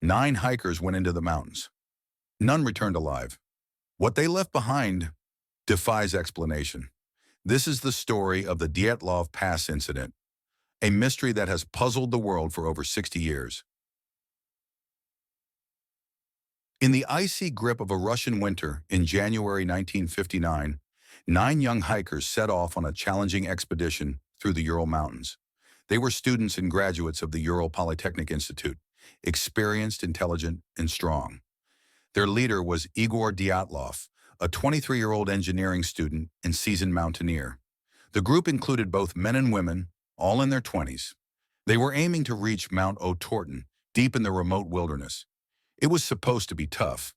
9 hikers went into the mountains. None returned alive. What they left behind defies explanation. This is the story of the Dyatlov Pass incident, a mystery that has puzzled the world for over 60 years. In the icy grip of a Russian winter in January 1959, 9 young hikers set off on a challenging expedition through the Ural Mountains. They were students and graduates of the Ural Polytechnic Institute, experienced, intelligent, and strong. Their leader was Igor Dyatlov, a 23-year-old engineering student and seasoned mountaineer. The group included both men and women, all in their 20s. They were aiming to reach Mount O'Torton, deep in the remote wilderness. It was supposed to be tough,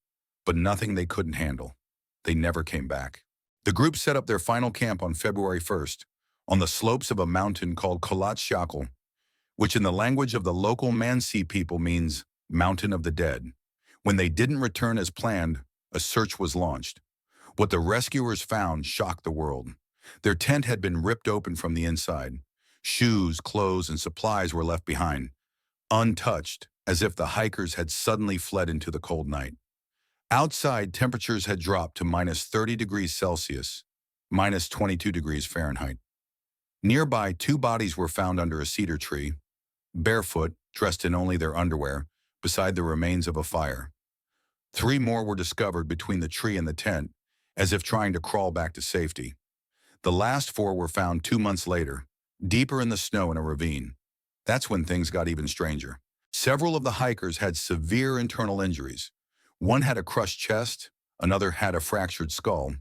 but nothing they couldn't handle. They never came back. The group set up their final camp on February 1st, on the slopes of a mountain called Kholat Shakal, which in the language of the local Mansi people means Mountain of the Dead. When they didn't return as planned, a search was launched. What the rescuers found shocked the world. Their tent had been ripped open from the inside. Shoes, clothes, and supplies were left behind, untouched, as if the hikers had suddenly fled into the cold night. Outside, temperatures had dropped to minus 30 degrees Celsius, minus 22 degrees Fahrenheit. Nearby, 2 bodies were found under a cedar tree, barefoot, dressed in only their underwear, beside the remains of a fire. 3 more were discovered between the tree and the tent, as if trying to crawl back to safety. The last 4 were found 2 months later, deeper in the snow in a ravine. That's when things got even stranger. Several of the hikers had severe internal injuries. One had a crushed chest, another had a fractured skull.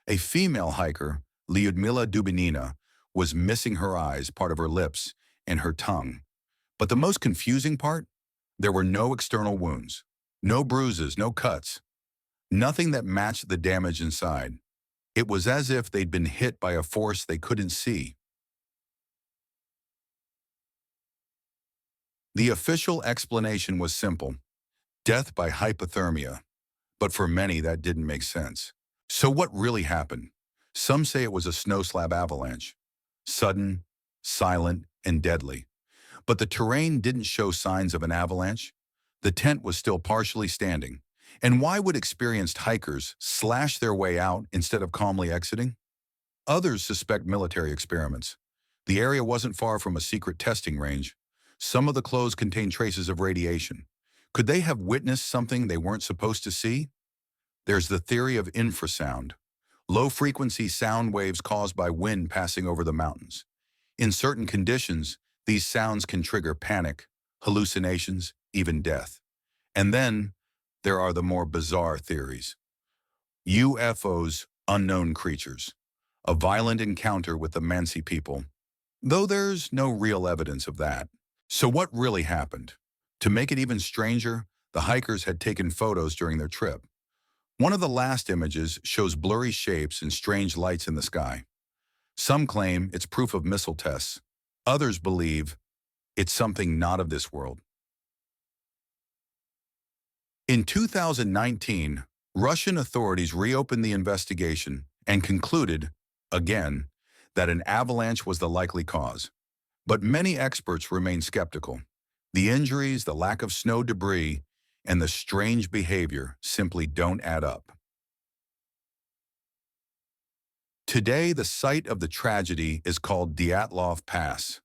A female hiker, Lyudmila Dubinina, was missing her eyes, part of her lips, and her tongue. But the most confusing part? There were no external wounds, no bruises, no cuts, nothing that matched the damage inside. It was as if they'd been hit by a force they couldn't see. The official explanation was simple: death by hypothermia. But for many, that didn't make sense. So what really happened? Some say it was a snow slab avalanche. Sudden, silent, and deadly. But the terrain didn't show signs of an avalanche. The tent was still partially standing. And why would experienced hikers slash their way out instead of calmly exiting? Others suspect military experiments. The area wasn't far from a secret testing range. Some of the clothes contained traces of radiation. Could they have witnessed something they weren't supposed to see? There's the theory of infrasound, low-frequency sound waves caused by wind passing over the mountains. In certain conditions, these sounds can trigger panic, hallucinations, even death. And then, there are the more bizarre theories. UFOs, unknown creatures. A violent encounter with the Mansi people, though there's no real evidence of that. So what really happened? To make it even stranger, the hikers had taken photos during their trip. One of the last images shows blurry shapes and strange lights in the sky. Some claim it's proof of missile tests. Others believe it's something not of this world. In 2019, Russian authorities reopened the investigation and concluded, again, that an avalanche was the likely cause. But many experts remain skeptical. The injuries, the lack of snow debris, and the strange behavior simply don't add up. Today, the site of the tragedy is called Dyatlov Pass.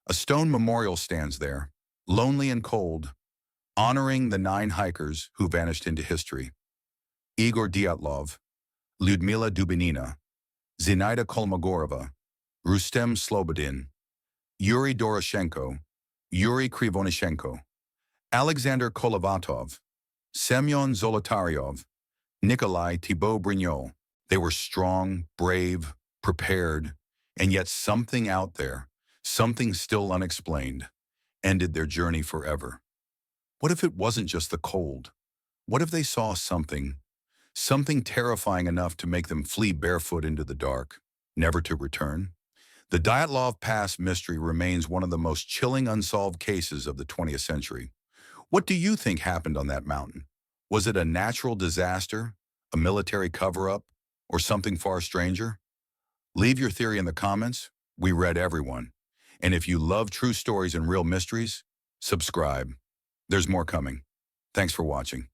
A stone memorial stands there, lonely and cold, honoring the 9 hikers who vanished into history. Igor Dyatlov, Lyudmila Dubinina, Zinaida Kolmogorova, Rustem Slobodin, Yuri Doroshenko, Yuri Krivonishenko, Alexander Kolovatov, Semyon Zolotaryov, Nikolai Thibault-Brignol. They were strong, brave, prepared, and yet something out there, something still unexplained, ended their journey forever. What if it wasn't just the cold? What if they saw something terrifying enough to make them flee barefoot into the dark, never to return? The Dyatlov Pass mystery remains one of the most chilling unsolved cases of the 20th century. What do you think happened on that mountain? Was it a natural disaster, a military cover-up, or something far stranger? Leave your theory in the comments. We read everyone. And if you love true stories and real mysteries, subscribe. There's more coming. Thanks for watching.